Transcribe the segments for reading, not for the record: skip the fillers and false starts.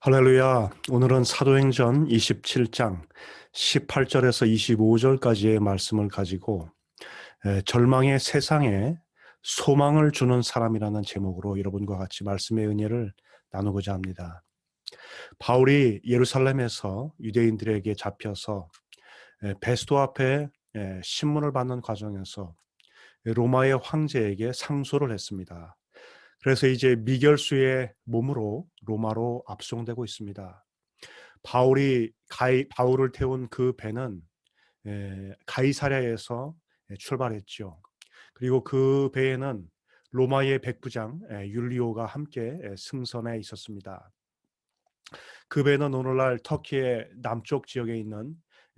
할렐루야. 오늘은 사도행전 27장 18절에서 25절까지의 말씀을 가지고 절망의 세상에 소망을 주는 사람이라는 제목으로 여러분과 같이 말씀의 은혜를 나누고자 합니다. 바울이 예루살렘에서 유대인들에게 잡혀서 베스도 앞에 신문을 받는 과정에서 로마의 황제에게 상소를 했습니다. 그래서 이제 미결수의 몸으로 로마로 압송되고 있습니다. 바울을 태운 그 배는 가이사랴에서 출발했죠. 그리고 그 배에는 로마의 백부장 율리오가 함께 승선해 있었습니다. 그 배는 오늘날 터키의 남쪽 지역에 있는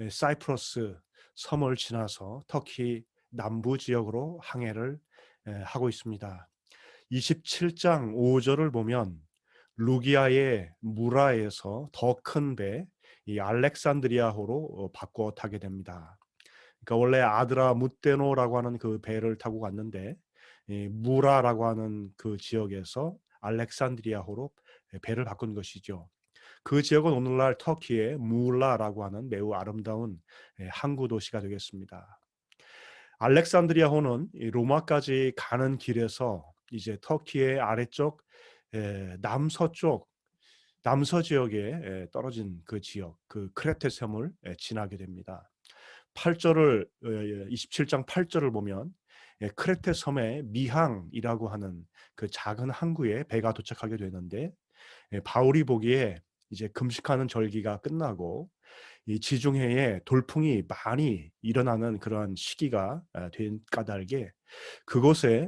사이프러스 섬을 지나서 터키 남부 지역으로 항해를 하고 있습니다. 27장 5절을 보면 루기아의 무라에서 더 큰 배, 이 알렉산드리아호로 바꿔 타게 됩니다. 그러니까 원래 아드라무테노라고 하는 그 배를 타고 갔는데 이 무라라고 하는 그 지역에서 알렉산드리아호로 배를 바꾼 것이죠. 그 지역은 오늘날 터키의 무라라고 하는 매우 아름다운 항구 도시가 되겠습니다. 알렉산드리아호는 로마까지 가는 길에서 이제 터키의 아래쪽 남서쪽 남서 지역에 떨어진 그 지역, 그 크레테 섬을 지나게 됩니다. 8절을 27장 8절을 보면 크레테 섬의 미항이라고 하는 그 작은 항구에 배가 도착하게 되는데 바울이 보기에 이제 금식하는 절기가 끝나고 이 지중해에 돌풍이 많이 일어나는 그런 시기가 된 까닭에 그곳에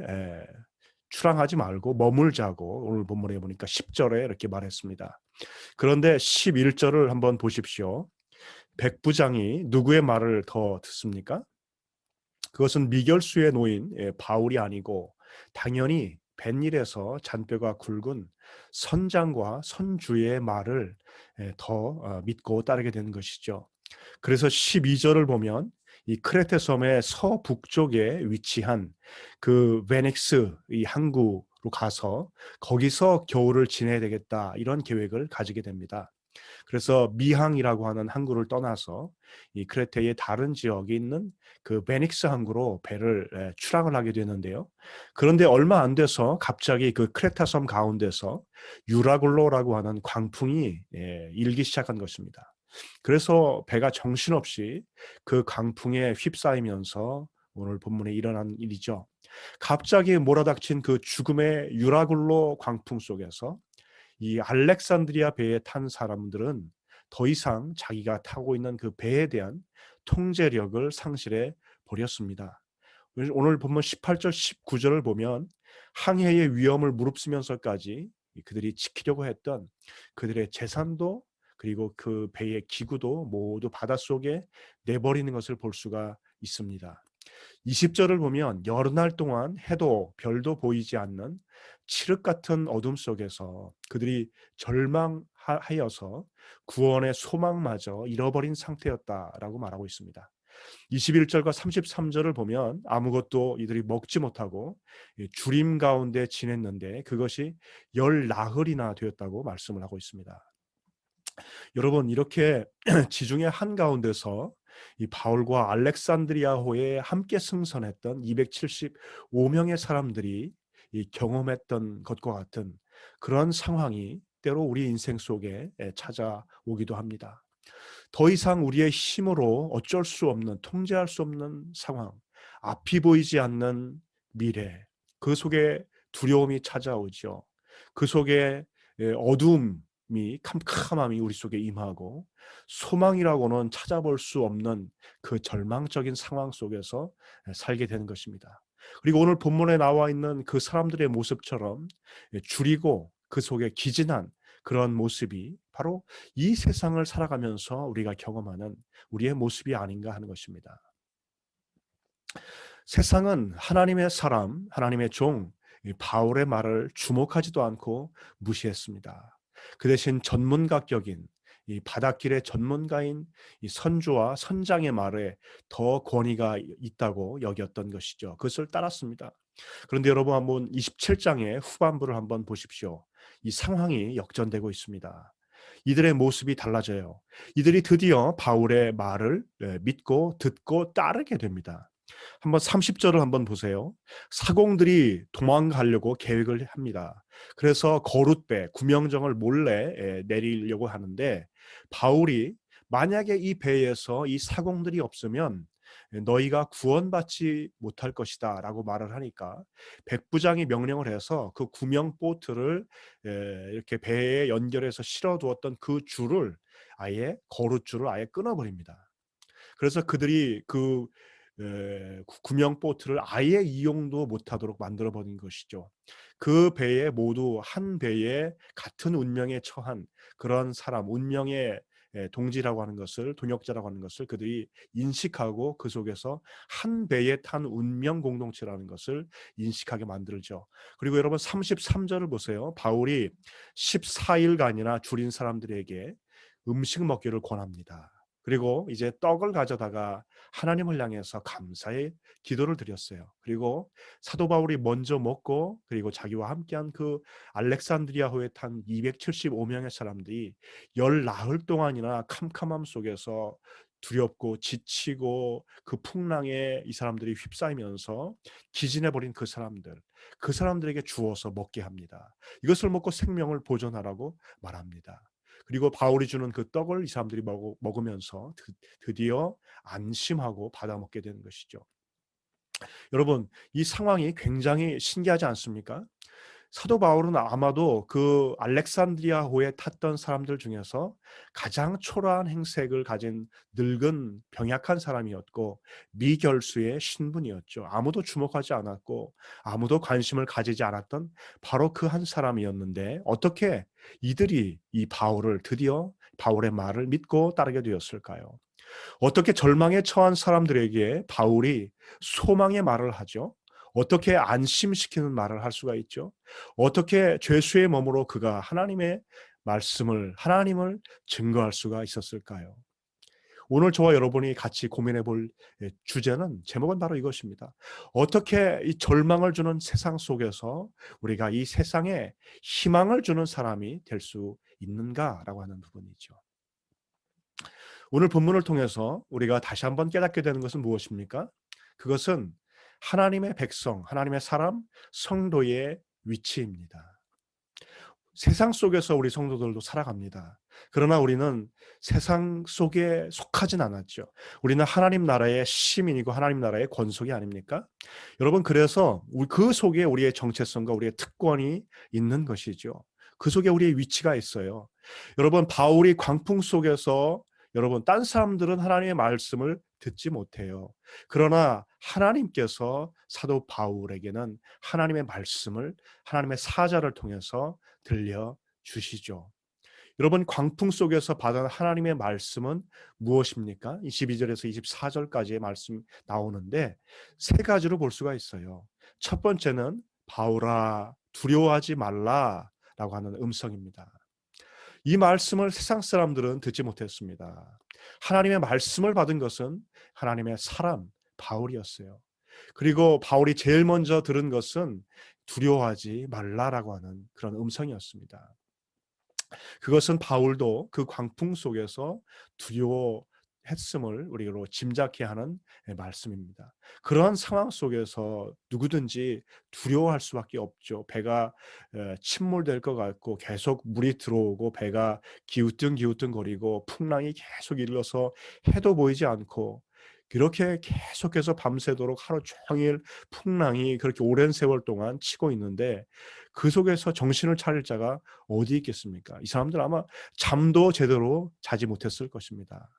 출항하지 말고 머물자고 오늘 본문에 보니까 10절에 이렇게 말했습니다. 그런데 11절을 한번 보십시오. 백부장이 누구의 말을 더 듣습니까? 그것은 미결수의 노인 바울이 아니고 당연히 뱃일에서 잔뼈가 굵은 선장과 선주의 말을 더 믿고 따르게 되는 것이죠. 그래서 12절을 보면 이 크레테 섬의 서북쪽에 위치한 그 베닉스 이 항구로 가서 거기서 겨울을 지내야 되겠다 이런 계획을 가지게 됩니다. 그래서 미항이라고 하는 항구를 떠나서 이 크레테의 다른 지역에 있는 그 베닉스 항구로 배를 출항을 하게 되는데요. 그런데 얼마 안 돼서 갑자기 그 크레타 섬 가운데서 유라굴로라고 하는 광풍이 일기 시작한 것입니다. 그래서 배가 정신없이 그 강풍에 휩싸이면서 오늘 본문에 일어난 일이죠. 갑자기 몰아닥친 그 죽음의 유라굴로 광풍 속에서 이 알렉산드리아 배에 탄 사람들은 더 이상 자기가 타고 있는 그 배에 대한 통제력을 상실해 버렸습니다. 오늘 본문 18절 19절을 보면 항해의 위험을 무릅쓰면서까지 그들이 지키려고 했던 그들의 재산도 그리고 그 배의 기구도 모두 바닷속에 내버리는 것을 볼 수가 있습니다. 20절을 보면 여러 날 동안 해도 별도 보이지 않는 칠흑 같은 어둠 속에서 그들이 절망하여서 구원의 소망마저 잃어버린 상태였다라고 말하고 있습니다. 21절과 33절을 보면 아무것도 이들이 먹지 못하고 주림 가운데 지냈는데 그것이 열 나흘이나 되었다고 말씀을 하고 있습니다. 여러분 이렇게 지중해 한가운데서 이 바울과 알렉산드리아호에 함께 승선했던 275명의 사람들이 이 경험했던 것과 같은 그런 상황이 때로 우리 인생 속에 찾아오기도 합니다. 더 이상 우리의 힘으로 어쩔 수 없는 통제할 수 없는 상황, 앞이 보이지 않는 미래, 그 속에 두려움이 찾아오죠. 그 속에 어두움이 캄캄함이 우리 속에 임하고 소망이라고는 찾아볼 수 없는 그 절망적인 상황 속에서 살게 되는 것입니다. 그리고 오늘 본문에 나와 있는 그 사람들의 모습처럼 줄이고 그 속에 기진한 그런 모습이 바로 이 세상을 살아가면서 우리가 경험하는 우리의 모습이 아닌가 하는 것입니다. 세상은 하나님의 사람, 하나님의 종 바울의 말을 주목하지도 않고 무시했습니다. 그 대신 전문가격인 이 바닷길의 전문가인 이 선주와 선장의 말에 더 권위가 있다고 여겼던 것이죠. 그것을 따랐습니다. 그런데 여러분 한번 27장의 후반부를 한번 보십시오. 이 상황이 역전되고 있습니다. 이들의 모습이 달라져요. 이들이 드디어 바울의 말을 믿고 듣고 따르게 됩니다. 한번 30절을 한번 보세요. 사공들이 도망가려고 계획을 합니다. 그래서 거룻배, 구명정을 몰래 내리려고 하는데 바울이 만약에 이 배에서 이 사공들이 없으면 너희가 구원받지 못할 것이다 라고 말을 하니까 백부장이 명령을 해서 그 구명 보트를 이렇게 배에 연결해서 실어두었던 그 줄을 아예 거룻줄을 아예 끊어버립니다. 그래서 그들이 그 구명 보트를 아예 이용도 못하도록 만들어 버린 것이죠. 그 배에 모두 한 배에 같은 운명에 처한 그런 사람, 운명의 동지라고 하는 것을, 동역자라고 하는 것을 그들이 인식하고 그 속에서 한 배에 탄 운명 공동체라는 것을 인식하게 만들죠. 그리고 여러분 33절을 보세요. 바울이 14일간이나 줄인 사람들에게 음식 먹기를 권합니다. 그리고 이제 떡을 가져다가 하나님을 향해서 감사의 기도를 드렸어요. 그리고 사도 바울이 먼저 먹고 그리고 자기와 함께한 그 알렉산드리아호에 탄 275명의 사람들이 열 나흘 동안이나 캄캄함 속에서 두렵고 지치고 그 풍랑에 이 사람들이 휩싸이면서 기진해버린 그 사람들에게 주어서 먹게 합니다. 이것을 먹고 생명을 보존하라고 말합니다. 그리고 바울이 주는 그 떡을 이 사람들이 먹으면서 드디어 안심하고 받아 먹게 되는 것이죠. 여러분, 이 상황이 굉장히 신기하지 않습니까? 사도 바울은 아마도 그 알렉산드리아호에 탔던 사람들 중에서 가장 초라한 행색을 가진 늙은 병약한 사람이었고 미결수의 신분이었죠. 아무도 주목하지 않았고 아무도 관심을 가지지 않았던 바로 그 한 사람이었는데 어떻게 이들이 이 바울을 드디어 바울의 말을 믿고 따르게 되었을까요? 어떻게 절망에 처한 사람들에게 바울이 소망의 말을 하죠? 어떻게 안심시키는 말을 할 수가 있죠? 어떻게 죄수의 몸으로 그가 하나님의 말씀을, 하나님을 증거할 수가 있었을까요? 오늘 저와 여러분이 같이 고민해 볼 주제는, 제목은 바로 이것입니다. 어떻게 이 절망을 주는 세상 속에서 우리가 이 세상에 희망을 주는 사람이 될 수 있는가라고 하는 부분이죠. 오늘 본문을 통해서 우리가 다시 한번 깨닫게 되는 것은 무엇입니까? 그것은 하나님의 백성, 하나님의 사람, 성도의 위치입니다. 세상 속에서 우리 성도들도 살아갑니다. 그러나 우리는 세상 속에 속하진 않았죠. 우리는 하나님 나라의 시민이고 하나님 나라의 권속이 아닙니까? 여러분, 그래서 그 속에 우리의 정체성과 우리의 특권이 있는 것이죠. 그 속에 우리의 위치가 있어요. 여러분, 바울이 광풍 속에서, 여러분, 딴 사람들은 하나님의 말씀을 듣지 못해요. 그러나 하나님께서 사도 바울에게는 하나님의 말씀을, 하나님의 사자를 통해서 들려 주시죠. 여러분, 광풍 속에서 받은 하나님의 말씀은 무엇입니까? 22절에서 24절까지의 말씀 나오는데 세 가지로 볼 수가 있어요. 첫 번째는 바울아 두려워하지 말라라고 하는 음성입니다. 이 말씀을 세상 사람들은 듣지 못했습니다. 하나님의 말씀을 받은 것은 하나님의 사람 바울이었어요. 그리고 바울이 제일 먼저 들은 것은 두려워하지 말라라고 하는 그런 음성이었습니다. 그것은 바울도 그 광풍 속에서 두려워했음을 우리로 짐작케 하는 말씀입니다. 그러한 상황 속에서 누구든지 두려워할 수밖에 없죠. 배가 침몰될 것 같고 계속 물이 들어오고 배가 기우뚱기우뚱거리고 풍랑이 계속 일러서 해도 보이지 않고 그렇게 계속해서 밤새도록 하루 종일 풍랑이 그렇게 오랜 세월 동안 치고 있는데 그 속에서 정신을 차릴 자가 어디 있겠습니까? 이 사람들 아마 잠도 제대로 자지 못했을 것입니다.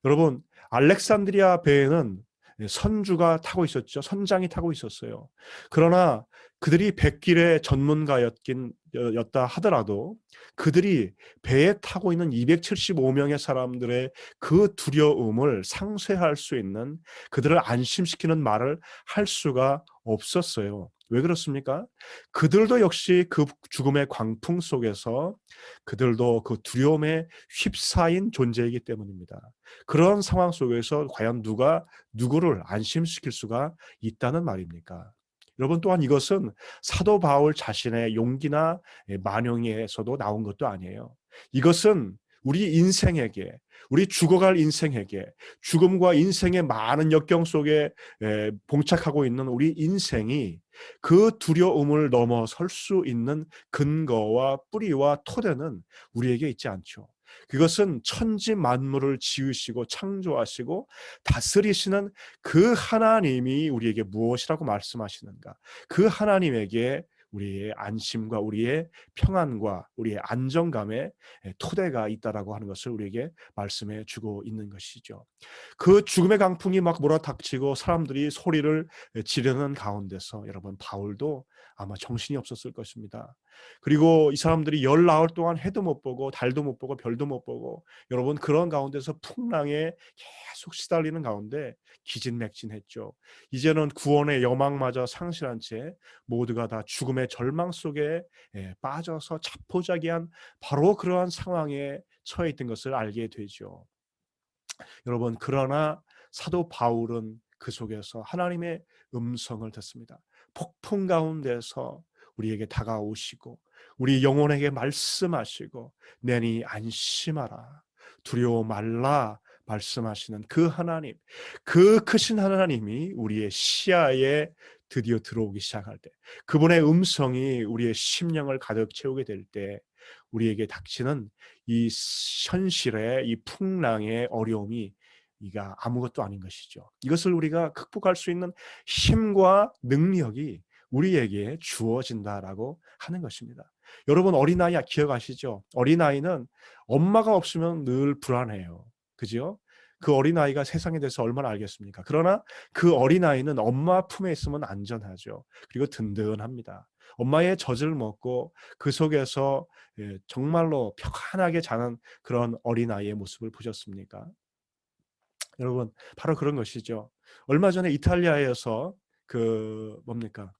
여러분, 알렉산드리아 배에는 선주가 타고 있었죠. 선장이 타고 있었어요. 그러나 그들이 백길의 전문가였다 하더라도 그들이 배에 타고 있는 275명의 사람들의 그 두려움을 상쇄할 수 있는, 그들을 안심시키는 말을 할 수가 없었어요. 왜 그렇습니까? 그들도 역시 그 죽음의 광풍 속에서 그들도 그 두려움에 휩싸인 존재이기 때문입니다. 그런 상황 속에서 과연 누가 누구를 안심시킬 수가 있다는 말입니까? 여러분, 또한 이것은 사도 바울 자신의 용기나 만용에서도 나온 것도 아니에요. 이것은 우리 인생에게, 우리 죽어갈 인생에게, 죽음과 인생의 많은 역경 속에 봉착하고 있는 우리 인생이 그 두려움을 넘어설 수 있는 근거와 뿌리와 토대는 우리에게 있지 않죠. 그것은 천지 만물을 지으시고 창조하시고 다스리시는 그 하나님이 우리에게 무엇이라고 말씀하시는가? 그 하나님에게 우리의 안심과 우리의 평안과 우리의 안정감의 토대가 있다라고 하는 것을 우리에게 말씀해 주고 있는 것이죠. 그 죽음의 강풍이 막 몰아닥치고 사람들이 소리를 지르는 가운데서 여러분 바울도 아마 정신이 없었을 것입니다. 그리고 이 사람들이 열 나흘 동안 해도 못 보고 달도 못 보고 별도 못 보고 여러분 그런 가운데서 풍랑에 계속 시달리는 가운데 기진맥진했죠. 이제는 구원의 여망마저 상실한 채 모두가 다 죽음의 절망 속에 빠져서 자포자기한 바로 그러한 상황에 처해 있던 것을 알게 되죠. 여러분 그러나 사도 바울은 그 속에서 하나님의 음성을 듣습니다. 폭풍 가운데서 우리에게 다가오시고 우리 영혼에게 말씀하시고 내니 안심하라 두려워 말라 말씀하시는 그 하나님, 그 크신 하나님이 우리의 시야에 드디어 들어오기 시작할 때, 그분의 음성이 우리의 심령을 가득 채우게 될 때 우리에게 닥치는 이 현실의 이 풍랑의 어려움이 이가 아무것도 아닌 것이죠. 이것을 우리가 극복할 수 있는 힘과 능력이 우리에게 주어진다라고 하는 것입니다. 여러분 어린아이 기억하시죠? 어린아이는 엄마가 없으면 늘 불안해요. 그죠? 그 어린아이가 세상에 대해서 얼마나 알겠습니까? 그러나 그 어린아이는 엄마 품에 있으면 안전하죠. 그리고 든든합니다. 엄마의 젖을 먹고 그 속에서 정말로 평안하게 자는 그런 어린아이의 모습을 보셨습니까? 여러분 바로 그런 것이죠. 얼마 전에 이탈리아에서 그 뭡니까?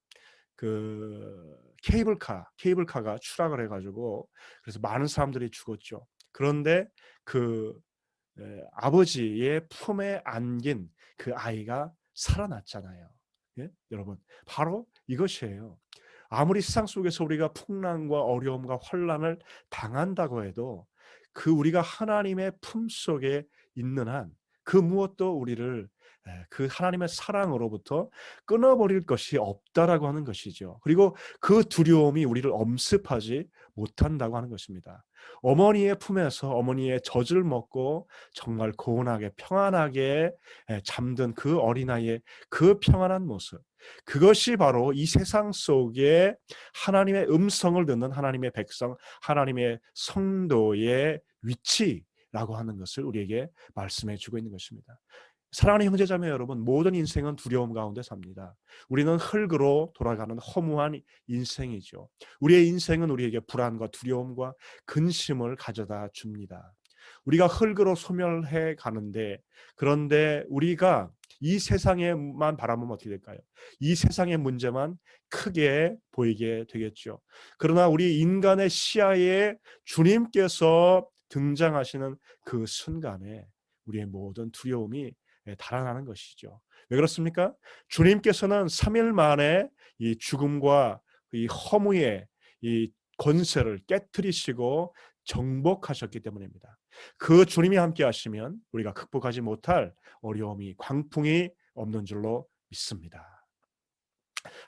그 케이블카가 추락을 해가지고 그래서 많은 사람들이 죽었죠. 그런데 그 아버지의 품에 안긴 그 아이가 살아났잖아요. 예? 여러분 바로 이것이에요. 아무리 세상 속에서 우리가 풍랑과 어려움과 환난을 당한다고 해도 그 우리가 하나님의 품속에 있는 한 그 무엇도 우리를 그 하나님의 사랑으로부터 끊어버릴 것이 없다라고 하는 것이죠. 그리고 그 두려움이 우리를 엄습하지 못한다고 하는 것입니다. 어머니의 품에서 어머니의 젖을 먹고 정말 고운하게 평안하게 잠든 그 어린아이의 그 평안한 모습, 그것이 바로 이 세상 속에 하나님의 음성을 듣는 하나님의 백성, 하나님의 성도의 위치라고 하는 것을 우리에게 말씀해 주고 있는 것입니다. 사랑하는 형제자매 여러분, 모든 인생은 두려움 가운데 삽니다. 우리는 흙으로 돌아가는 허무한 인생이죠. 우리의 인생은 우리에게 불안과 두려움과 근심을 가져다 줍니다. 우리가 흙으로 소멸해 가는데, 그런데 우리가 이 세상에만 바라보면 어떻게 될까요? 이 세상의 문제만 크게 보이게 되겠죠. 그러나 우리 인간의 시야에 주님께서 등장하시는 그 순간에 우리의 모든 두려움이 달아나는 것이죠. 왜 그렇습니까? 주님께서는 3일 만에 이 죽음과 이 허무의 이 권세를 깨뜨리시고 정복하셨기 때문입니다. 그 주님이 함께 하시면 우리가 극복하지 못할 어려움이 광풍이 없는 줄로 믿습니다.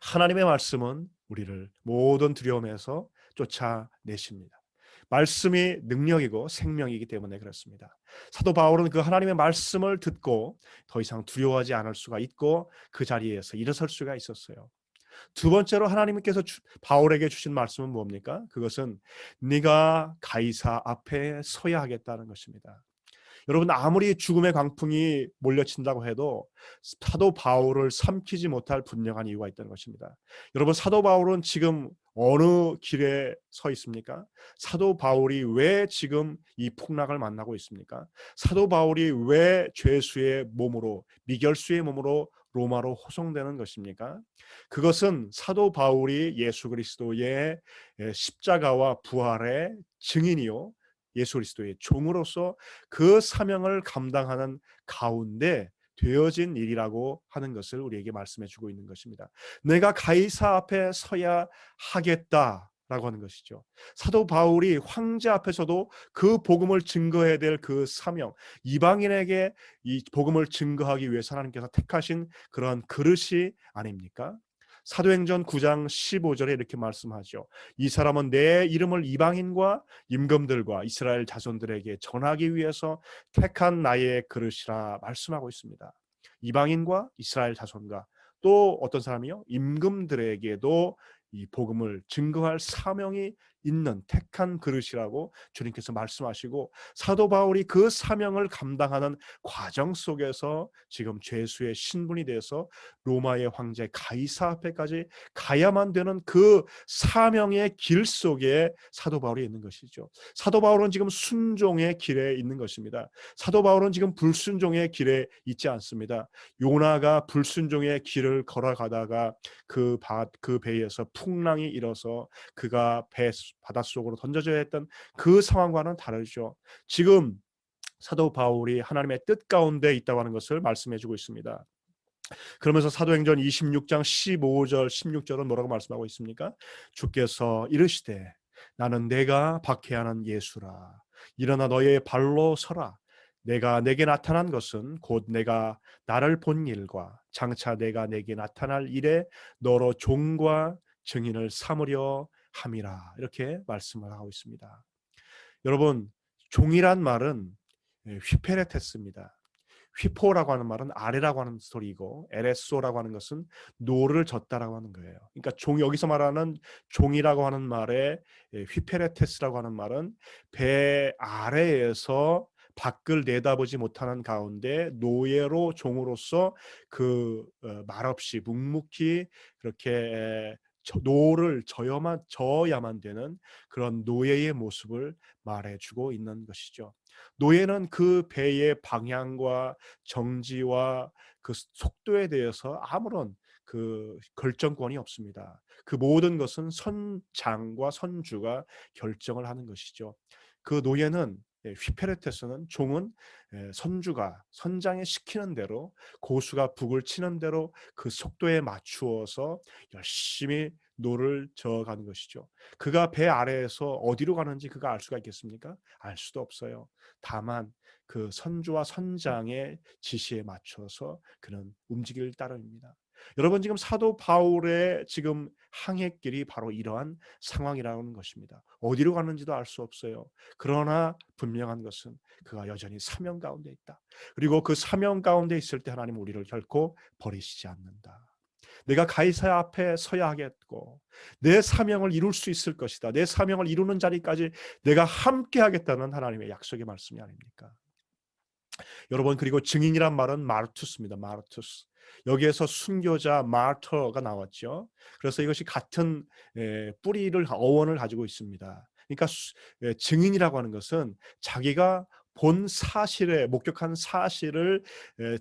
하나님의 말씀은 우리를 모든 두려움에서 쫓아내십니다. 말씀이 능력이고 생명이기 때문에 그렇습니다. 사도 바울은 그 하나님의 말씀을 듣고 더 이상 두려워하지 않을 수가 있고 그 자리에서 일어설 수가 있었어요. 두 번째로 하나님께서 바울에게 주신 말씀은 뭡니까? 그것은 네가 가이사 앞에 서야 하겠다는 것입니다. 여러분 아무리 죽음의 광풍이 몰려친다고 해도 사도 바울을 삼키지 못할 분명한 이유가 있다는 것입니다. 여러분 사도 바울은 지금 어느 길에 서 있습니까? 사도 바울이 왜 지금 이 풍랑을 만나고 있습니까? 사도 바울이 왜 죄수의 몸으로 미결수의 몸으로 로마로 호송되는 것입니까? 그것은 사도 바울이 예수 그리스도의 십자가와 부활의 증인이요 예수 그리스도의 종으로서 그 사명을 감당하는 가운데 되어진 일이라고 하는 것을 우리에게 말씀해 주고 있는 것입니다. 내가 가이사 앞에 서야 하겠다. 라고 하는 것이죠. 사도 바울이 황제 앞에서도 그 복음을 증거해야 될 그 사명, 이방인에게 이 복음을 증거하기 위해서 하나님께서 택하신 그런 그릇이 아닙니까? 사도행전 9장 15절에 이렇게 말씀하죠. 이 사람은 내 이름을 이방인과 임금들과 이스라엘 자손들에게 전하기 위해서 택한 나의 그릇이라 말씀하고 있습니다. 이방인과 이스라엘 자손과 또 어떤 사람이요? 임금들에게도 이 복음을 증거할 사명이 있는 택한 그릇이라고 주님께서 말씀하시고, 사도 바울이 그 사명을 감당하는 과정 속에서 지금 죄수의 신분이 돼서 로마의 황제 가이사 앞에까지 가야만 되는 그 사명의 길 속에 사도 바울이 있는 것이죠. 사도 바울은 지금 순종의 길에 있는 것입니다. 사도 바울은 지금 불순종의 길에 있지 않습니다. 요나가 불순종의 길을 걸어가다가 그 배에서 풍랑이 일어서 그가 바닷속으로 던져져야 했던 그 상황과는 다르죠. 지금 사도 바울이 하나님의 뜻 가운데 있다고 하는 것을 말씀해 주고 있습니다. 그러면서 사도행전 26장 15절 16절은 뭐라고 말씀하고 있습니까? 주께서 이르시되 나는 내가 박해하는 예수라. 일어나 너의 발로 서라. 내가 내게 나타난 것은 곧 내가 나를 본 일과 장차 내가 내게 나타날 일에 너로 종과 증인을 삼으려 함이라. 이렇게 말씀을 하고 있습니다. 여러분, 종이란 말은 휘페레테스입니다. 휘포라고 하는 말은 아래라고 하는 소리이고, 에레소라고 하는 것은 노를 젓다라고 하는 거예요. 그러니까 여기서 말하는 종이라고 하는 말에 휘페레테스라고 하는 말은 배 아래에서 밖을 내다보지 못하는 가운데 노예로 종으로서 그 말없이 묵묵히 그렇게 노를 저어야만 되는 그런 노예의 모습을 말해주고 있는 것이죠. 노예는 그 배의 방향과 정지와 그 속도에 대해서 아무런 그 결정권이 없습니다. 그 모든 것은 선장과 선주가 결정을 하는 것이죠. 그 노예는 휘페레테스는 종은 선주가 선장이 시키는 대로 고수가 북을 치는 대로 그 속도에 맞추어서 열심히 노를 저어가는 것이죠. 그가 배 아래에서 어디로 가는지 그가 알 수가 있겠습니까? 알 수도 없어요. 다만 그 선주와 선장의 지시에 맞춰서 그는 움직일 따름입니다. 여러분, 지금 사도 바울의 지금 항해길이 바로 이러한 상황이라는 것입니다. 어디로 가는지도 알 수 없어요. 그러나 분명한 것은 그가 여전히 사명 가운데 있다. 그리고 그 사명 가운데 있을 때 하나님 우리를 결코 버리시지 않는다. 내가 가이사 앞에 서야 하겠고 내 사명을 이룰 수 있을 것이다. 내 사명을 이루는 자리까지 내가 함께 하겠다는 하나님의 약속의 말씀이 아닙니까? 여러분, 그리고 증인이란 말은 마르투스입니다. 마르투스. 여기에서 순교자 마터가 나왔죠. 그래서 이것이 같은 뿌리를 어원을 가지고 있습니다. 그러니까 증인이라고 하는 것은 자기가 본 사실에 목격한 사실을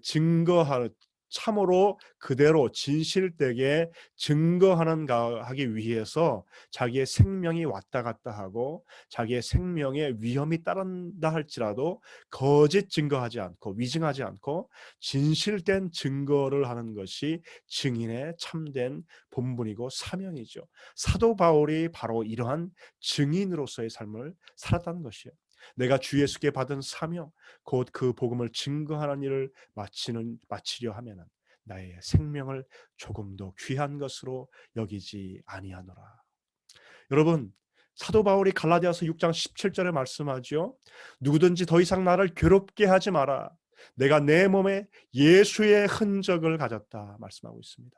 증거하는, 참으로 그대로 진실되게 하기 위해서 자기의 생명이 왔다 갔다 하고 자기의 생명에 위험이 따른다 할지라도 거짓 증거하지 않고 위증하지 않고 진실된 증거를 하는 것이 증인의 참된 본분이고 사명이죠. 사도 바울이 바로 이러한 증인으로서의 삶을 살았다는 것이에요. 내가 주 예수께 받은 사명, 곧 그 복음을 증거하는 일을 마치려 하면은 나의 생명을 조금도 귀한 것으로 여기지 아니하노라. 여러분, 사도 바울이 갈라디아서 6장 17절에 말씀하죠. 누구든지 더 이상 나를 괴롭게 하지 마라. 내가 내 몸에 예수의 흔적을 가졌다 말씀하고 있습니다.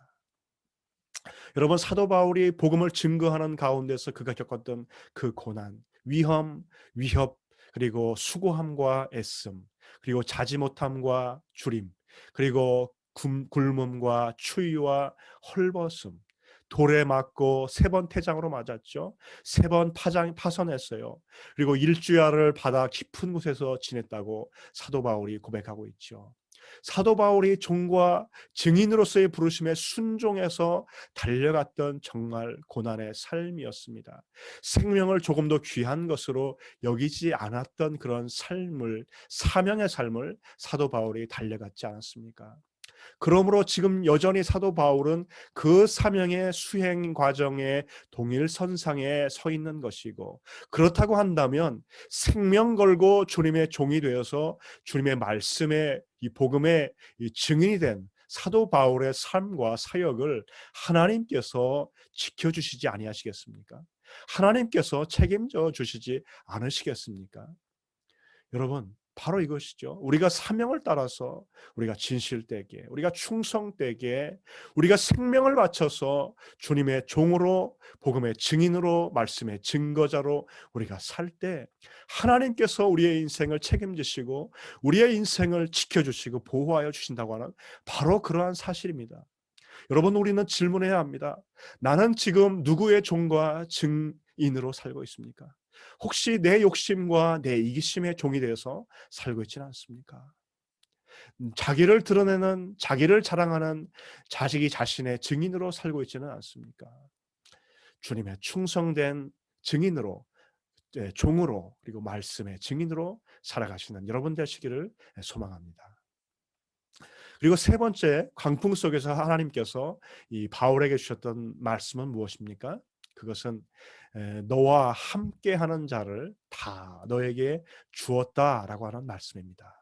여러분, 사도 바울이 복음을 증거하는 가운데서 그가 겪었던 그 고난, 위험, 위협, 그리고 수고함과 애씀, 그리고 자지 못함과 주림, 그리고 굶음과 추위와 헐벗음, 돌에 맞고 3번 태장으로 맞았죠. 3번 파선했어요. 그리고 일주야를 바다 깊은 곳에서 지냈다고 사도 바울이 고백하고 있죠. 사도 바울이 종과 증인으로서의 부르심에 순종해서 달려갔던 정말 고난의 삶이었습니다. 생명을 조금 더 귀한 것으로 여기지 않았던 그런 삶을, 사명의 삶을 사도 바울이 달려갔지 않았습니까? 그러므로 지금 여전히 사도 바울은 그 사명의 수행 과정에 동일선상에 서 있는 것이고, 그렇다고 한다면 생명 걸고 주님의 종이 되어서 주님의 말씀의 이 복음의 이 증인이 된 사도 바울의 삶과 사역을 하나님께서 지켜주시지 아니하시겠습니까? 하나님께서 책임져 주시지 않으시겠습니까? 여러분, 바로 이것이죠. 우리가 사명을 따라서 우리가 진실되게, 우리가 충성되게, 우리가 생명을 바쳐서 주님의 종으로, 복음의 증인으로, 말씀의 증거자로 우리가 살 때 하나님께서 우리의 인생을 책임지시고 우리의 인생을 지켜주시고 보호하여 주신다고 하는 바로 그러한 사실입니다. 여러분, 우리는 질문해야 합니다. 나는 지금 누구의 종과 증인으로 살고 있습니까? 혹시 내 욕심과 내 이기심의 종이 되어서 살고 있지는 않습니까? 자기를 드러내는, 자기를 자랑하는 자식이 자신의 증인으로 살고 있지는 않습니까? 주님의 충성된 증인으로, 종으로, 그리고 말씀의 증인으로 살아가시는 여러분 되시기를 소망합니다. 그리고 세 번째, 광풍 속에서 하나님께서 이 바울에게 주셨던 말씀은 무엇입니까? 그것은 너와 함께하는 자를 다 너에게 주었다라고 하는 말씀입니다.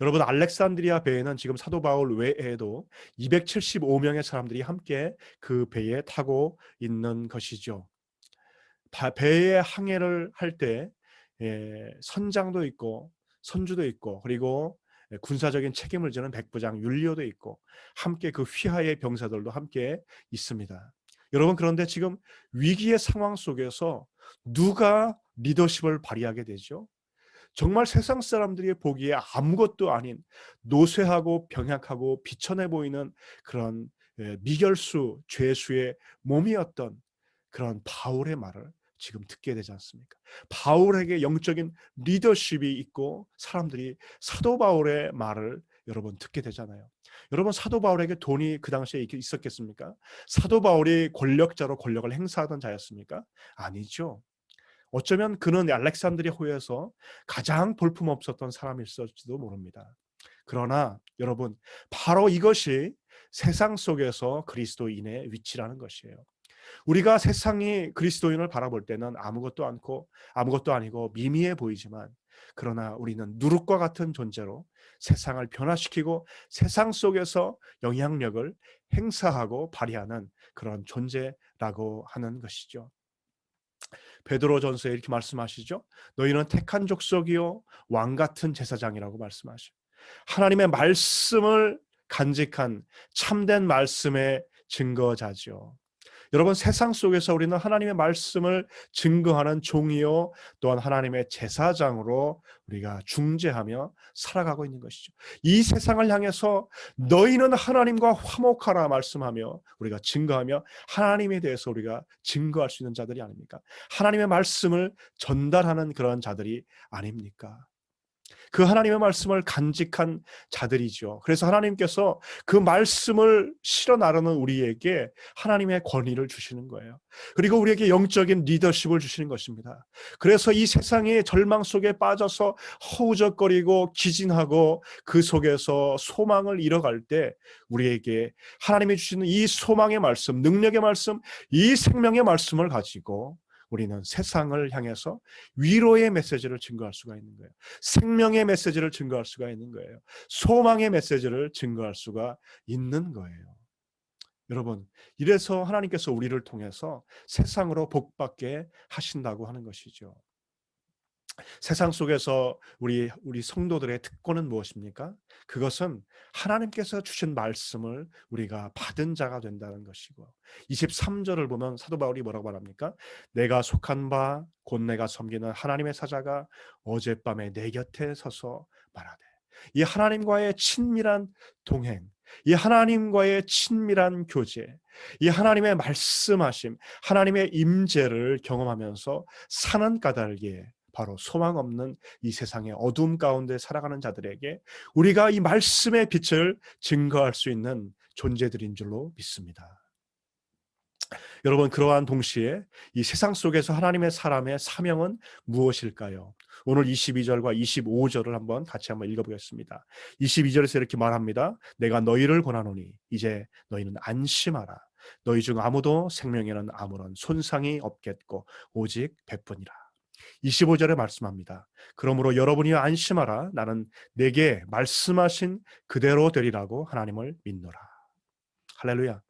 여러분, 알렉산드리아 배에는 지금 사도 바울 외에도 275명의 사람들이 함께 그 배에 타고 있는 것이죠. 배의 항해를 할 때 선장도 있고 선주도 있고, 그리고 군사적인 책임을 지는 백부장 율리오도 있고, 함께 그 휘하의 병사들도 함께 있습니다. 여러분, 그런데 지금 위기의 상황 속에서 누가 리더십을 발휘하게 되죠? 정말 세상 사람들이 보기에 아무것도 아닌 노쇠하고 병약하고 비천해 보이는 그런 미결수 죄수의 몸이었던 그런 바울의 말을 지금 듣게 되지 않습니까? 바울에게 영적인 리더십이 있고 사람들이 사도 바울의 말을 여러분 듣게 되잖아요. 여러분, 사도 바울에게 돈이 그 당시에 있었겠습니까? 사도 바울이 권력자로 권력을 행사하던 자였습니까? 아니죠. 어쩌면 그는 알렉산드리아 호에서 가장 볼품없었던 사람일지도 모릅니다. 그러나 여러분, 바로 이것이 세상 속에서 그리스도인의 위치라는 것이에요. 우리가 세상이 그리스도인을 바라볼 때는 아무것도 아니고 미미해 보이지만, 그러나 우리는 누룩과 같은 존재로 세상을 변화시키고 세상 속에서 영향력을 행사하고 발휘하는 그런 존재라고 하는 것이죠. 베드로전서에 이렇게 말씀하시죠. 너희는 택한 족속이요 왕 같은 제사장이라고 말씀하시죠. 하나님의 말씀을 간직한 참된 말씀의 증거자죠. 여러분, 세상 속에서 우리는 하나님의 말씀을 증거하는 종이요 또한 하나님의 제사장으로 우리가 중재하며 살아가고 있는 것이죠. 이 세상을 향해서 너희는 하나님과 화목하라 말씀하며 우리가 증거하며 하나님에 대해서 우리가 증거할 수 있는 자들이 아닙니까? 하나님의 말씀을 전달하는 그런 자들이 아닙니까? 그 하나님의 말씀을 간직한 자들이죠. 그래서 하나님께서 그 말씀을 실어 나르는 우리에게 하나님의 권위를 주시는 거예요. 그리고 우리에게 영적인 리더십을 주시는 것입니다. 그래서 이 세상의 절망 속에 빠져서 허우적거리고 기진하고 그 속에서 소망을 잃어갈 때 우리에게 하나님이 주시는 이 소망의 말씀, 능력의 말씀, 이 생명의 말씀을 가지고 우리는 세상을 향해서 위로의 메시지를 증거할 수가 있는 거예요. 생명의 메시지를 증거할 수가 있는 거예요. 소망의 메시지를 증거할 수가 있는 거예요. 여러분, 이래서 하나님께서 우리를 통해서 세상으로 복받게 하신다고 하는 것이죠. 세상 속에서 우리 성도들의 특권은 무엇입니까? 그것은 하나님께서 주신 말씀을 우리가 받은 자가 된다는 것이고, 23절을 보면 사도 바울이 뭐라고 말합니까? 내가 속한 바 곧 내가 섬기는 하나님의 사자가 어젯밤에 내 곁에 서서 말하되, 이 하나님과의 친밀한 동행, 이 하나님과의 친밀한 교제, 이 하나님의 말씀하심, 하나님의 임재를 경험하면서 사는 까닭에 바로 소망 없는 이 세상의 어둠 가운데 살아가는 자들에게 우리가 이 말씀의 빛을 증거할 수 있는 존재들인 줄로 믿습니다. 여러분, 그러한 동시에 이 세상 속에서 하나님의 사람의 사명은 무엇일까요? 오늘 22절과 25절을 한번 읽어보겠습니다. 22절에서 이렇게 말합니다. 내가 너희를 권하노니 이제 너희는 안심하라. 너희 중 아무도 생명에는 아무런 손상이 없겠고 오직 백분이라. 25절에 말씀합니다. 그러므로 여러분이 안심하라. 나는 내게 말씀하신 그대로 되리라고 하나님을 믿노라. 할렐루야.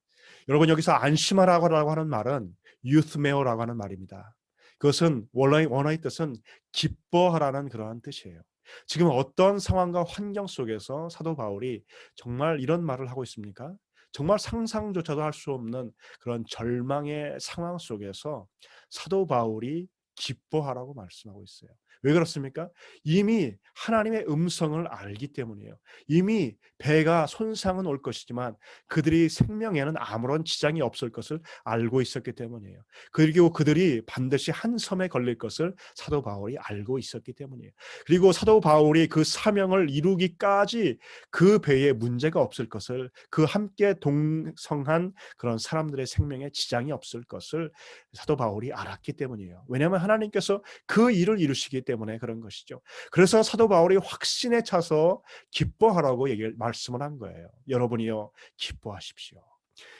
여러분, 여기서 안심하라고 하는 말은 유스메오라고 하는 말입니다. 그것은 원어의 뜻은 기뻐하라는 그러한 뜻이에요. 지금 어떤 상황과 환경 속에서 사도 바울이 정말 이런 말을 하고 있습니까? 정말 상상조차도 할 수 없는 그런 절망의 상황 속에서 사도 바울이 기뻐하라고 말씀하고 있어요. 왜 그렇습니까? 이미 하나님의 음성을 알기 때문이에요. 이미 배가 손상은 올 것이지만 그들이 생명에는 아무런 지장이 없을 것을 알고 있었기 때문이에요. 그리고 그들이 반드시 한 섬에 걸릴 것을 사도 바울이 알고 있었기 때문이에요. 그리고 사도 바울이 그 사명을 이루기까지 그 배에 문제가 없을 것을, 그 함께 동성한 그런 사람들의 생명에 지장이 없을 것을 사도 바울이 알았기 때문이에요. 왜냐하면 하나님께서 그 일을 이루시기 때문에 그런 것이죠. 그래서 사도 바울이 확신에 차서 기뻐하라고 말씀을 한 거예요. 여러분이요, 기뻐하십시오.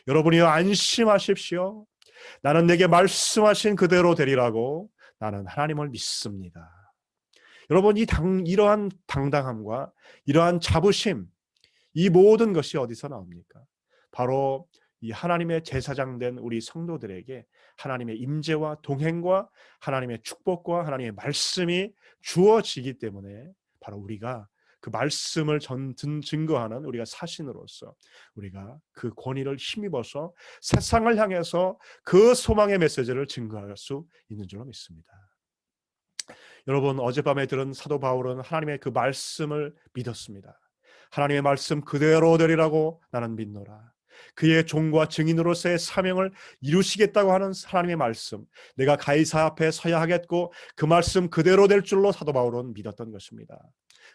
여러분이요, 안심하십시오. 나는 내게 말씀하신 그대로 되리라고 나는 하나님을 믿습니다. 여러분, 이러한 당당함과 이러한 자부심, 이 모든 것이 어디서 나옵니까? 바로 이 하나님의 제사장 된 우리 성도들에게 하나님의 임재와 동행과 하나님의 축복과 하나님의 말씀이 주어지기 때문에 바로 우리가 그 말씀을 증거하는 우리가 사신으로서 우리가 그 권위를 힘입어서 세상을 향해서 그 소망의 메시지를 증거할 수 있는 줄로 믿습니다. 여러분, 어젯밤에 들은 사도 바울은 하나님의 그 말씀을 믿었습니다. 하나님의 말씀 그대로 되리라고 나는 믿노라. 그의 종과 증인으로서의 사명을 이루시겠다고 하는 하나님의 말씀, 내가 가이사 앞에 서야 하겠고 그 말씀 그대로 될 줄로 사도 바울은 믿었던 것입니다.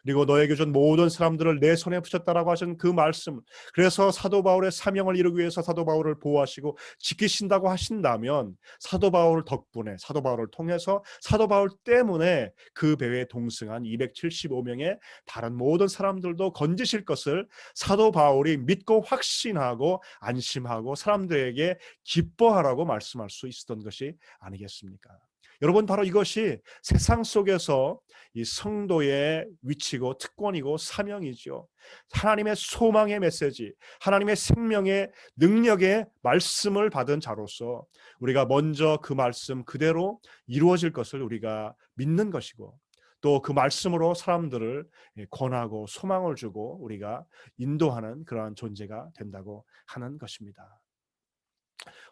그리고 너에게 준 모든 사람들을 내 손에 붙였다라고 하신 그 말씀, 그래서 사도 바울의 사명을 이루기 위해서 사도 바울을 보호하시고 지키신다고 하신다면 사도 바울 덕분에, 사도 바울을 통해서, 사도 바울 때문에 그 배에 동승한 275명의 다른 모든 사람들도 건지실 것을 사도 바울이 믿고 확신하고 안심하고 사람들에게 기뻐하라고 말씀할 수 있었던 것이 아니겠습니까? 여러분, 바로 이것이 세상 속에서 이 성도의 위치고 특권이고 사명이죠. 하나님의 소망의 메시지, 하나님의 생명의 능력의 말씀을 받은 자로서 우리가 먼저 그 말씀 그대로 이루어질 것을 우리가 믿는 것이고, 또 그 말씀으로 사람들을 권하고 소망을 주고 우리가 인도하는 그러한 존재가 된다고 하는 것입니다.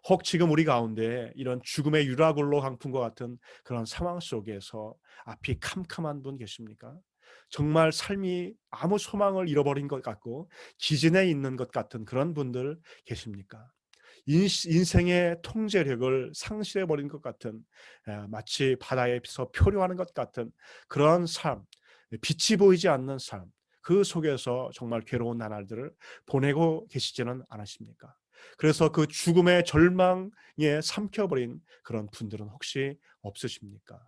혹 지금 우리 가운데 이런 죽음의 유라굴로 강풍과 같은 그런 상황 속에서 앞이 캄캄한 분 계십니까? 정말 삶이 아무 소망을 잃어버린 것 같고 기진에 있는 것 같은 그런 분들 계십니까? 인생의 통제력을 상실해버린 것 같은, 마치 바다에서 표류하는 것 같은 그런 삶, 빛이 보이지 않는 삶, 그 속에서 정말 괴로운 나날들을 보내고 계시지는 않으십니까? 그래서 그 죽음의 절망에 삼켜버린 그런 분들은 혹시 없으십니까?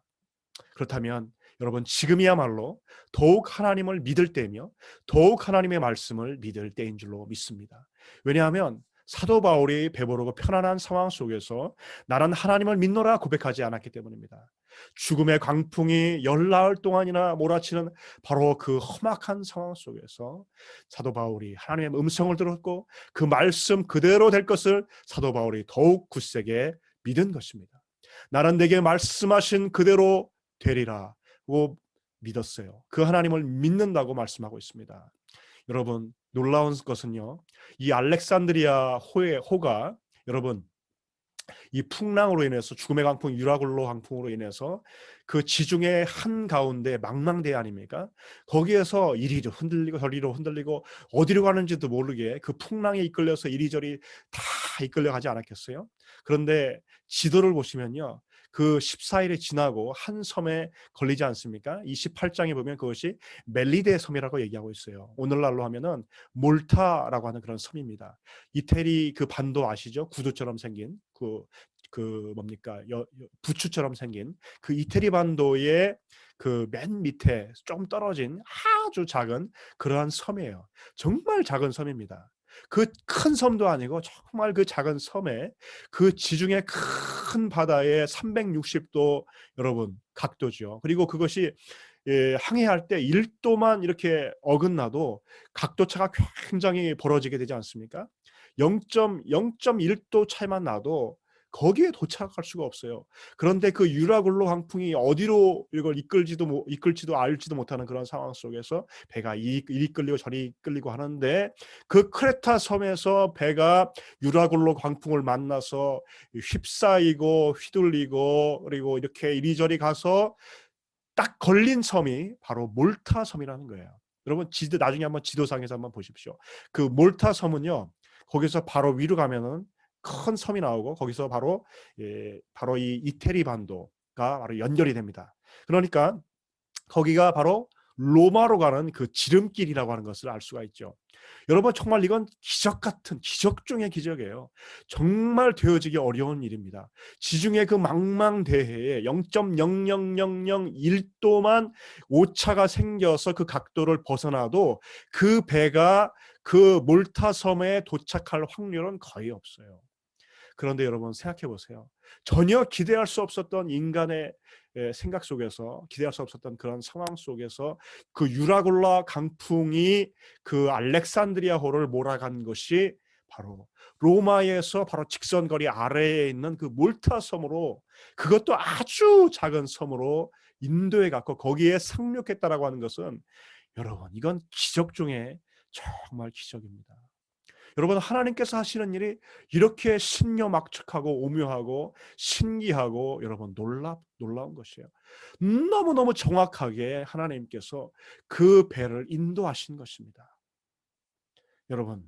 그렇다면 여러분, 지금이야말로 더욱 하나님을 믿을 때며 더욱 하나님의 말씀을 믿을 때인 줄로 믿습니다. 왜냐하면 사도 바울이 배부르고 편안한 상황 속에서 나는 하나님을 믿노라 고백하지 않았기 때문입니다. 죽음의 광풍이 열나흘 동안이나 몰아치는 바로 그 험악한 상황 속에서 사도 바울이 하나님의 음성을 들었고 그 말씀 그대로 될 것을 사도 바울이 더욱 굳세게 믿은 것입니다. 나는 내게 말씀하신 그대로 되리라고 믿었어요. 그 하나님을 믿는다고 말씀하고 있습니다. 여러분, 놀라운 것은요, 이 알렉산드리아 호가 여러분 이 풍랑으로 인해서, 죽음의 강풍 유라굴로 강풍으로 인해서 그 지중해 한 가운데 망망대해 아닙니까? 거기에서 이리로 흔들리고 저리로 흔들리고 어디로 가는지도 모르게 그 풍랑에 이끌려서 이리저리 다 이끌려 가지 않았겠어요? 그런데 지도를 보시면요, 그 14일이 지나고 한 섬에 걸리지 않습니까? 28장에 보면 그것이 멜리데 섬이라고 얘기하고 있어요. 오늘날로 하면은 몰타라고 하는 그런 섬입니다. 이태리 그 반도 아시죠? 구두처럼 생긴 그 뭡니까? 부추처럼 생긴 그 이태리 반도의 그 맨 밑에 좀 떨어진 아주 작은 그러한 섬이에요. 정말 작은 섬입니다. 그 큰 섬도 아니고 정말 그 작은 섬에 그 지중해 큰 바다에 360도 여러분 각도죠. 그리고 그것이 항해할 때 1도만 이렇게 어긋나도 각도차가 굉장히 벌어지게 되지 않습니까? 0.1도 차이만 나도 거기에 도착할 수가 없어요. 그런데 그 유라굴로 강풍이 어디로 이걸 이끌지도 알지도 못하는 그런 상황 속에서 배가 이리 끌리고 저리 끌리고 하는데 그 크레타 섬에서 배가 유라굴로 강풍을 만나서 휩싸이고 휘둘리고 그리고 이렇게 이리저리 가서 딱 걸린 섬이 바로 몰타 섬이라는 거예요. 여러분 나중에 한번 지도상에서 한번 보십시오. 그 몰타 섬은요. 거기서 바로 위로 가면은 큰 섬이 나오고 거기서 바로 이 이태리 반도가 바로 연결이 됩니다. 그러니까 거기가 바로 로마로 가는 그 지름길이라고 하는 것을 알 수가 있죠. 여러분 정말 이건 기적 중의 기적이에요. 정말 되어지기 어려운 일입니다. 지중해 그 망망대해에 0.00001도만 오차가 생겨서 그 각도를 벗어나도 그 배가 그 몰타 섬에 도착할 확률은 거의 없어요. 그런데 여러분 생각해 보세요. 전혀 기대할 수 없었던 인간의 생각 속에서 기대할 수 없었던 그런 상황 속에서 그 유라굴라 강풍이 그 알렉산드리아호를 몰아간 것이 바로 로마에서 바로 직선거리 아래에 있는 그 몰타 섬으로 그것도 아주 작은 섬으로 인도에 갔고 거기에 상륙했다라고 하는 것은 여러분 이건 기적 중에 정말 기적입니다. 여러분 하나님께서 하시는 일이 이렇게 신묘막측하고 오묘하고 신기하고 여러분 놀라운 것이에요. 너무너무 정확하게 하나님께서 그 배를 인도하신 것입니다. 여러분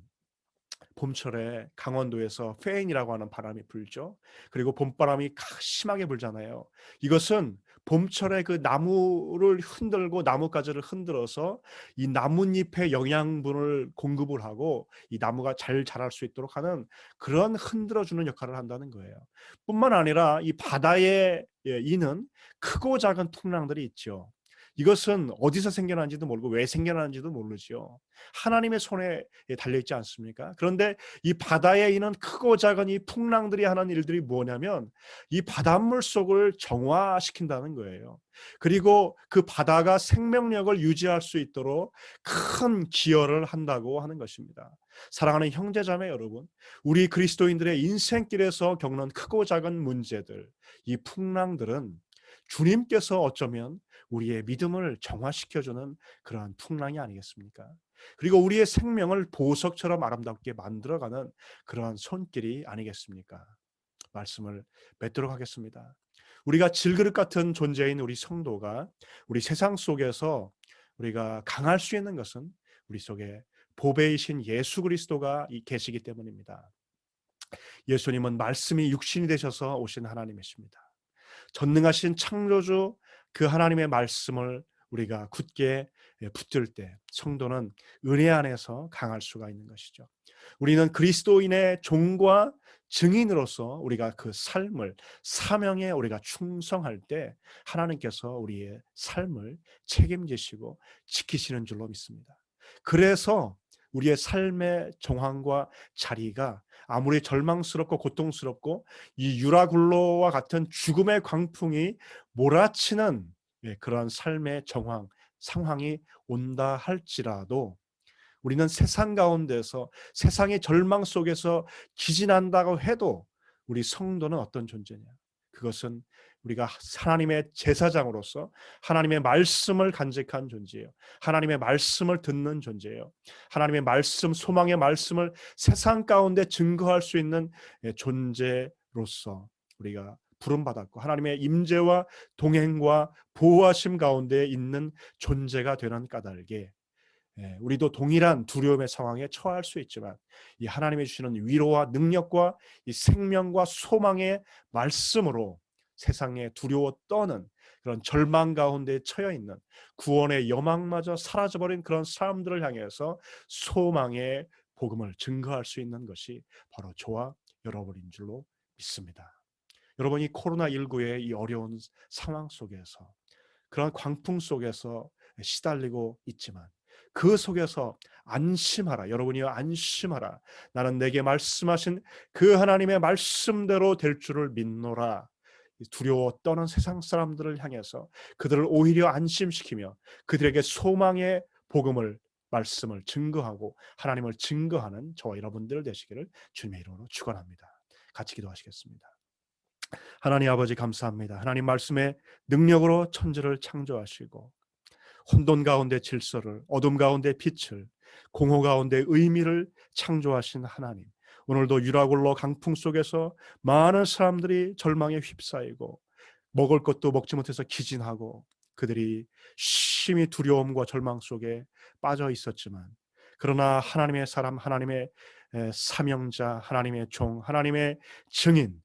봄철에 강원도에서 페인이라고 하는 바람이 불죠. 그리고 봄바람이 심하게 불잖아요. 이것은 봄철에 그 나무를 흔들고 나뭇가지를 흔들어서 이 나뭇잎에 영양분을 공급을 하고 이 나무가 잘 자랄 수 있도록 하는 그런 흔들어주는 역할을 한다는 거예요. 뿐만 아니라 이 바다에 이는 크고 작은 풍랑들이 있죠. 이것은 어디서 생겨나는지도 모르고 왜 생겨나는지도 모르죠. 하나님의 손에 달려있지 않습니까? 그런데 이 바다에 있는 크고 작은 이 풍랑들이 하는 일들이 뭐냐면 이 바닷물 속을 정화시킨다는 거예요. 그리고 그 바다가 생명력을 유지할 수 있도록 큰 기여를 한다고 하는 것입니다. 사랑하는 형제자매 여러분, 우리 그리스도인들의 인생길에서 겪는 크고 작은 문제들, 이 풍랑들은 주님께서 어쩌면 우리의 믿음을 정화시켜주는 그러한 풍랑이 아니겠습니까? 그리고 우리의 생명을 보석처럼 아름답게 만들어가는 그러한 손길이 아니겠습니까? 말씀을 맺도록 하겠습니다. 우리가 질그릇 같은 존재인 우리 성도가 우리 세상 속에서 우리가 강할 수 있는 것은 우리 속에 보배이신 예수 그리스도가 계시기 때문입니다. 예수님은 말씀이 육신이 되셔서 오신 하나님이십니다. 전능하신 창조주 그 하나님의 말씀을 우리가 굳게 붙들 때 성도는 은혜 안에서 강할 수가 있는 것이죠. 우리는 그리스도인의 종과 증인으로서 우리가 그 삶을 사명에 우리가 충성할 때 하나님께서 우리의 삶을 책임지시고 지키시는 줄로 믿습니다. 그래서 우리의 삶의 정황과 자리가 아무리 절망스럽고 고통스럽고 이 유라굴로와 같은 죽음의 광풍이 몰아치는 그런 삶의 정황, 상황이 온다 할지라도 우리는 세상 가운데서 세상의 절망 속에서 기진한다고 해도 우리 성도는 어떤 존재냐? 그것은 우리가 하나님의 제사장으로서 하나님의 말씀을 간직한 존재예요. 하나님의 말씀을 듣는 존재예요. 하나님의 말씀, 소망의 말씀을 세상 가운데 증거할 수 있는 존재로서 우리가 부름받았고 하나님의 임재와 동행과 보호하심 가운데 있는 존재가 되는 까닭에 우리도 동일한 두려움의 상황에 처할 수 있지만 이 하나님이 주시는 위로와 능력과 이 생명과 소망의 말씀으로 세상에 두려워 떠는 그런 절망 가운데 처해 있는 구원의 여망마저 사라져버린 그런 사람들을 향해서 소망의 복음을 증거할 수 있는 것이 바로 저와 여러분인 줄로 믿습니다. 여러분이 코로나19의 이 어려운 상황 속에서 그런 광풍 속에서 시달리고 있지만 그 속에서 안심하라. 여러분이여 안심하라. 나는 내게 말씀하신 그 하나님의 말씀대로 될 줄을 믿노라. 두려워 떠는 세상 사람들을 향해서 그들을 오히려 안심시키며 그들에게 소망의 복음을 말씀을 증거하고 하나님을 증거하는 저와 여러분들 되시기를 주님의 이름으로 축원합니다. 같이 기도하시겠습니다. 하나님 아버지 감사합니다. 하나님 말씀의 능력으로 천지를 창조하시고 혼돈 가운데 질서를, 어둠 가운데 빛을, 공허 가운데 의미를 창조하신 하나님. 오늘도 유라굴로 강풍 속에서 많은 사람들이 절망에 휩싸이고 먹을 것도 먹지 못해서 기진하고 그들이 심히 두려움과 절망 속에 빠져 있었지만 그러나 하나님의 사람, 하나님의 사명자, 하나님의 종, 하나님의 증인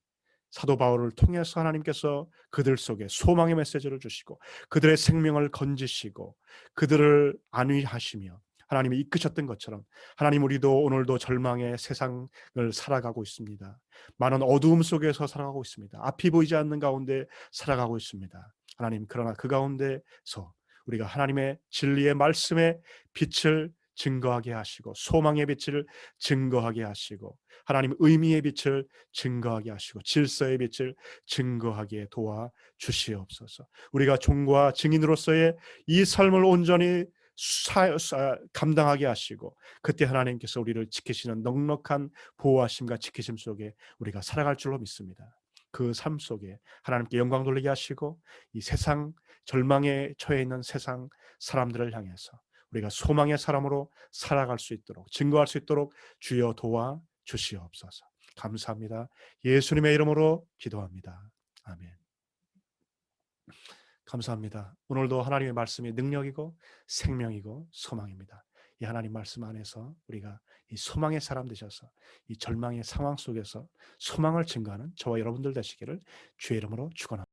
사도 바울을 통해서 하나님께서 그들 속에 소망의 메시지를 주시고 그들의 생명을 건지시고 그들을 안위하시며 하나님이 이끄셨던 것처럼 하나님 우리도 오늘도 절망의 세상을 살아가고 있습니다. 많은 어두움 속에서 살아가고 있습니다. 앞이 보이지 않는 가운데 살아가고 있습니다. 하나님 그러나 그 가운데서 우리가 하나님의 진리의 말씀의 빛을 증거하게 하시고 소망의 빛을 증거하게 하시고 하나님 의미의 빛을 증거하게 하시고 질서의 빛을 증거하게 도와 주시옵소서. 우리가 종과 증인으로서의 이 삶을 온전히 감당하게 하시고 그때 하나님께서 우리를 지키시는 넉넉한 보호하심과 지키심 속에 우리가 살아갈 줄로 믿습니다. 그 삶 속에 하나님께 영광 돌리게 하시고 이 세상 절망에 처해 있는 세상 사람들을 향해서 우리가 소망의 사람으로 살아갈 수 있도록 증거할 수 있도록 주여 도와 주시옵소서. 감사합니다. 예수님의 이름으로 기도합니다. 아멘. 감사합니다. 오늘도 하나님의 말씀이 능력이고 생명이고 소망입니다. 이 하나님 말씀 안에서 우리가 이 소망의 사람 되셔서 이 절망의 상황 속에서 소망을 증거하는 저와 여러분들 되시기를 주의 이름으로 축원합니다.